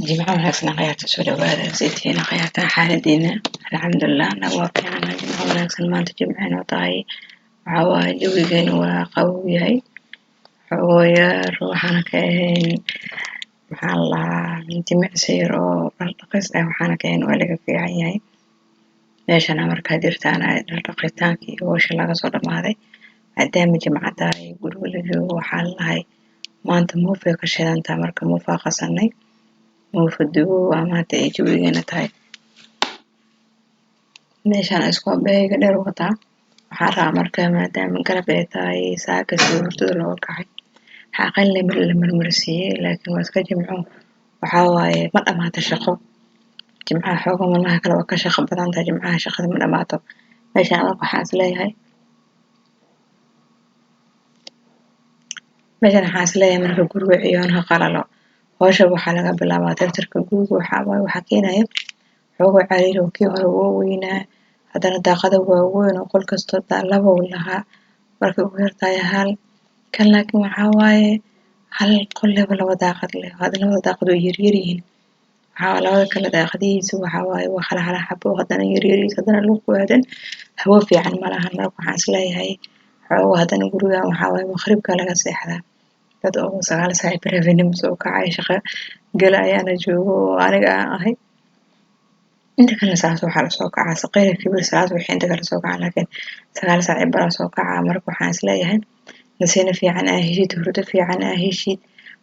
جمعة wanaagsan akhyaarta soo dhawaada sayidkiina akhyaarta xaaladiina alxamdulilah anaga waa fiicana jimco wanaagsan maanta jimceen oo tahay waxaa waaye jawigeena waa qabow yahay xogoo yar waxaana ka ahayn maxaa lahaa jimicsi yar oo dhaqdhaqis ah waxaana ka ahayn waa laga fiican yahay meeshana markaa jirtaan dhaqitaankii iyo howsha laga soo dhamaaday maadaama jimco tahay guriga la joogo waxaa lahay maanta muufay ka shidantaa marka muufaa qasanay muufadugu waa maanta ay jawigeena tahay meeshaan isku beega dheer wataa waxaa rabaa marka maadaama galab ay tahay saaka sida hurdada looga kacay xaqan la marmarsiiyey laakiin waa iska jimco waxaa waaye ma dhamaato shaqo jimcaha xooga malaha kale waa ka shaqo badan tahay jimcaha shaqada ma dhamaato meeshaan marka waxaan isleeyahay marka guriga ciyoonha qalalo howsha waxaa laga bilaabaa tirtirka guriga waxaa waaye waxaa keenaya xoogo cariiri oo kii hore waa weynaa haddana daaqada waaweyn oo qol kastoo laba uu lahaa markay ugu yartahay hal kan laakiin waxaa waaye hal qol leba laba daaqad leh haddana labada daaqad way yaryar yihiin waxaa labada kale daaqadihiisa waxaa waaye waa hal xabo haddana yaryariis haddana luuq waadan hawo fiican ma lahan marka waxaan isleeyahay xoogo haddana gurigan waxaa waaye maqribka laga seexdaa dad oo 9 saac barafenimo soo kacay shaqo gala ayaana joogo oo aniga aan ahay inta kale saas waxaa lasoo kacaa saqayr kibir salaad wixii inta kale soo kacaa laakiin 9 saac bara soo kacaa marka waxaan isleeyahay nasiina fiican ah heshid hurdo fiican ah heshid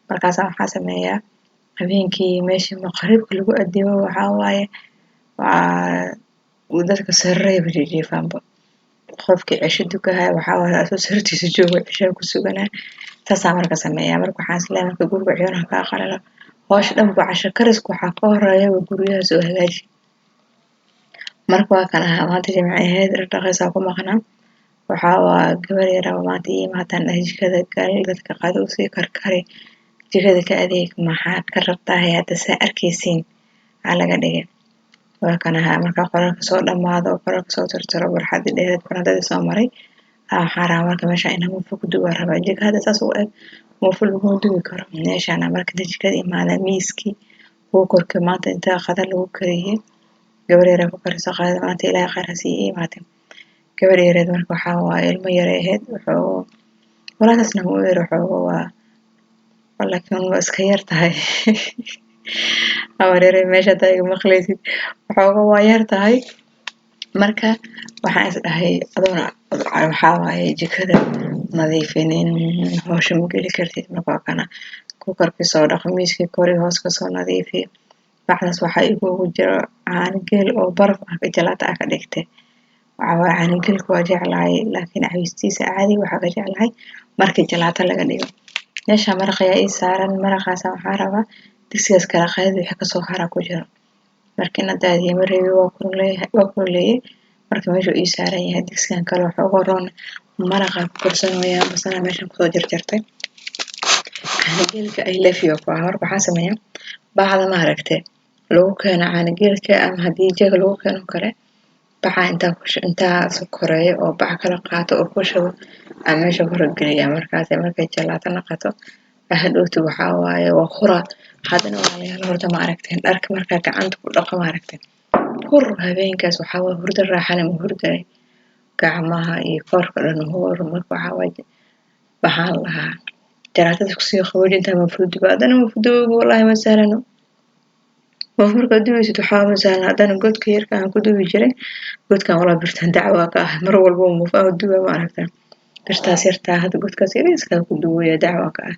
markaas waxaa sameeyaa habeenkii meeshii maqribka lagu adeemo waxaa waaye waa dadka sarreeya jiifaanba qofkii cisho dukahay waxaa waaye asoo sartiisa joogo cisho ku suganaa taasaa marka sameeyaa marka waxaan isleeyahay marka guriga ciyoonha ka qalalo howsha dhan bu casho kariska waxaa ka horeeya guryaha soo hagaaji marka waa kan ahaa maanta jimcaheed dhaqaysaa ku maqnaa waxaa waa gabar yar oo maanta ii imaataan jikada gal dadka qado usii karkari jikada ka adeeg maxaad ka rabtaa hadda saa arkaysiin aa laga dhigay waa kan ahaa marka qoralka soo dhamaado oo qoralka soo tirtiro warxadii dheereed barandadii soo maray waxaa rabaa marka meesha inaan muufa ku duwaa rabaa jika hadda saas u eg muufa laguma duwi karo meeshaana marka jikada imaada miiskii kuukarkii maanta inta qada lagu kariyey gabar yar ku kariso qada maanta ilaahay qaar ha sii imaatay gabar yareed marka waxaa waaye ilmo yar ahayd wuxuu walaasna uu yar wuxuu waa laakiin waa iska yar tahay gabar yar meesha tahay maqlaysid wuxuu waa yar tahay marka waxaan is dhahay adoona waxaa waaye jikada nadiifinin howsha ma geli kartid marka waa kana kuukarkii soo dhaqo miiskii kori hoos ka soo nadiifi bacdaas waxaa igu jiro caano geel oo baraf ah ka jalaata ah ka dhigtay waxaa waaye caano geelka waa jeclahay laakiin cabistiisa caadi waxaa ka jeclahay markii jalaata laga dhigo meesha maraq ayaa ii saaran maraqaasa waxaa rabaa digsigaas kala qaadid wixii kasoo hara ku jiro markiina daadiye mareebi waa kululeeyey marka meesha ii saaran yahay digsigan kale wuxuu uga roon maraqa ku korsanooyaa basana meeshan kusoo jarjartay caano geelka I love you ku ah marka waxaa sameeyaa bacda ma aragtay lagu keeno caano geelka ama haddii jeega lagu keeno kale baca intaa sokoreeyo oo bac kala qaato oo ku shubo aan meesha ku rogeliyaa markaas markay jalaato noqoto hadhowti waxaa waaye waa hura haddana walaalayaal horta ma aragteen dharka markaa gacanta ku dhaqo ma aragteen hur habeenkaas waxaa waaye hurdo raaxale ma hurday gacmaha iyo koorka dhan hur marka waxaa waaye waxaan lahaa jalaatada kusii qabooji intaa mafuduba haddana mafuduba wallaahi ma sahlano marka dubaysid waxaa ma sahlan haddana godka yarka aan ku dubi jiray godkan walaa birtan dacwaa ka ah mar walba muufaha duba ma aragtaa birtaas yartaa hadda godkaas yariiskaa ku duwaya dacwaa ka ah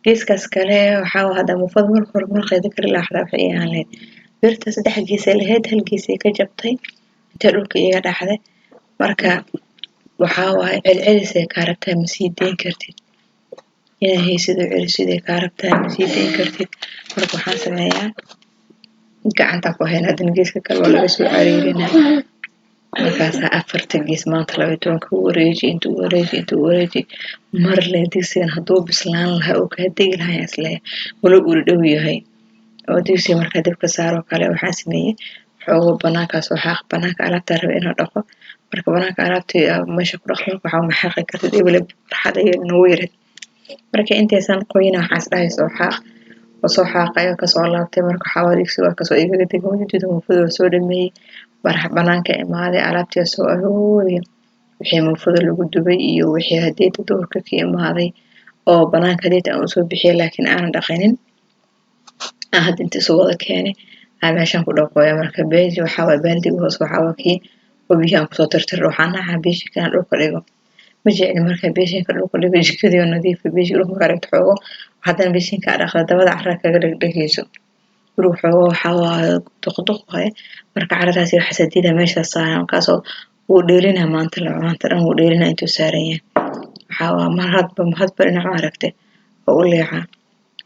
geeskaas kale waxaa hadda muufada marka hore marqeeda kala laaxdaa waxay ahaan lahayd birta 3 gees ay lahayd hal gees ay ka jabtay inta dhulka iga dhaxday marka waxaa waaye celcelis ay kaa rabtaa ma sii dayn kartid inaa haysido celisid ay kaa rabtaa ma sii dayn kartid marka waxaan sameeyaa gacanta ku hayn haddana geeska kale waa laga soo cariirinaa markaasaa 4 gees maanta 12 ku wareeji mar le digsigan hadduu bislaan lahaa oo kaa degi lahaa isle wala uu dhow yahay oo digsiga markaa dabka saaro kale waxaan sameeyey xoogo banaankaas waxaa banaanka alaabta raba inaan dhaqo marka banaanka alaabtii meesha ku dhaqdo waxaa ma xaqi kartid ebele farxad ay nagu yareed marka intaysan qoyna waxaan isdhahay soo xaaq وصو حاقة كسو لابتي مركو حواليك سوا كسو إيقا دقون جدو مفضل سو دمي برح بنانك إمادي علابتي سو أهوري وحي مفضل لغو دبي إيو وحي هديت دورك كي إمادي أو بنانك هديت أن أسو بحي لكن أنا دقينين أهد انت سوى كيني عشان كل قوية مركب بيجي وحاول بالدي وهوس وحاول كي وبيجان كسو ترتر روحانا عبيش كان روح ليغو مجي مركب بيجي كان روح ليغو يجي كذي ونظيف بيجي روح مقارب حوغو وحتى بيجي كان أخذ دبدا عراكا دقيسو روحو حاول دق هاي مركا عرضاسي وحسديدا ماشي صاحا كاسو وديرينها maanta dhan wuu dheerina intuu saaran yahay waxaa mar hadba aragte oo u leeca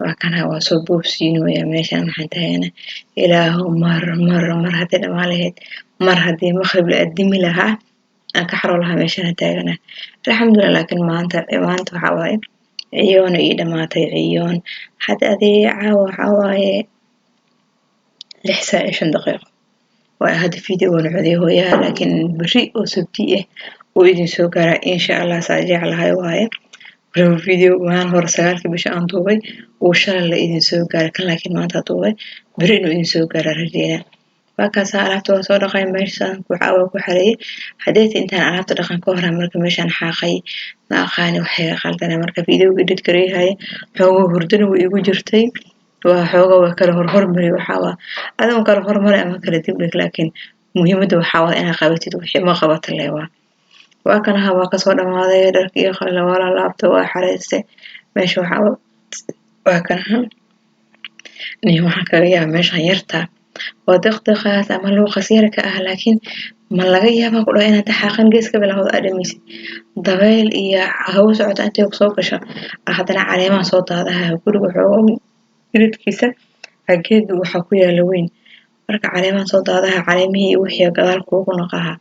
waa kana waa soo boobsiinooya meeshan maxaan tahayna ilaahu mar haddii dhamaan lahayd mar haddii maqrib la addimi lahaa aan ka xaro lahaa meeshan taagana alxamdulillah laakiin maanta waxaa waaye ciyoona ii dhamaatay ciyoon hadda adii caawa waxaa waaye 6 saac iyo 5 daqiiqo وهذا فيديو ونعوديه وياه لكن بريء وسبتيه وإذن سوكرا إن شاء الله سأجي على هاي وهاي ولو فيديو وهان هو رسالك بش أن طوبي وشال اللي إذن سوكرا كان لكن ما تطوبي بريء إذن سوكرا رجينا فكاسا عرفت وصور قايم ميشان كوحاوة كوحري حديث إنتان عرفت دقان كوهرا مركا ميشان حاقي ما أخاني وحي قالتنا مركا فيديو قدد كري هاي حوغو هردن وإيقو جرتي وحوغا وكلا هرمري وحاوة أنا كلا هرمري أما كلا دبلك لكن مهمة وحاوة أنا قابلتي وحي ما قبط الليوا وكان هوا كسودا ما ذا يدرك يخلى ولا لابت وحريستي ماشي وحاوة وكان هم إني وحكا يا ماشي يرتا ودقدقات أما لو قصيرة لكن ما لقيها ما قلوا أنا تحقن جيسك بلا هذا أدميسي ضبيل إيا هو سعود أنت وصوكشة أخذنا عليه ما صوت هذا يقول وحوم جلدكيسا أكيد وحكويا لوين marka caleemaha soo daadaha caleemihii wixii gadaal kuugu naqaha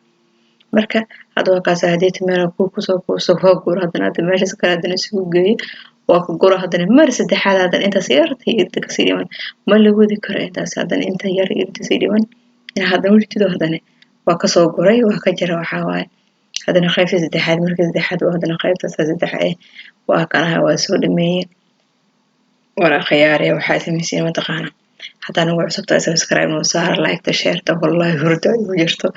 marka hadwa kaas hadii meel kusoo guur hadana meesha kala hadana isugu geeyo waa ku gura hadana mar saddexaad hadana inta siirtay inta ka sii dhiman ma la wadi karo intaas hadana inta yar inta sii dhiman ina hadana wajtido hadana waa ka soo guray waa ka jira waxa waaye hadana qaybta saddexaad marka saddexaad waa hadana qaybta saddexaad waa kana waa soo dhameeyay wala khiyaare waxa sameeyay mataqaana حتى أنا وعصبت سبسكرايب وصار لايك تشيرته والله هرده وجرته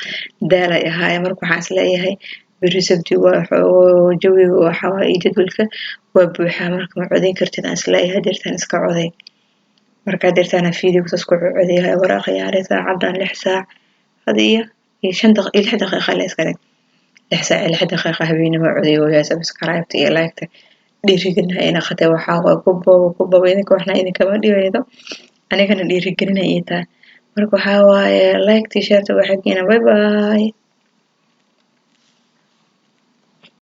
دالة هاي مركو حاسلة هاي بريسبتي وجوي وحوائي جدولك وبوحة مركو معودين كرتين أسلاقيها ديرتان اسكا عودي مركا ديرتان فيديو تسكو عودي هاي ورا خياري ساعة 6 ساعة هذه هي 1 دقيقة لا اسكالي 6 ساعة 1 دقيقة هبيني معودي ويا سبسكرايب تي لايك ديري قلنا هنا خطي وحاوة كوبا وينك وإحنا إذن كمان ديويدو أنا كان اللي يرجعني إيتا مركو حواي لايك تيشيرت وحقينا باي باي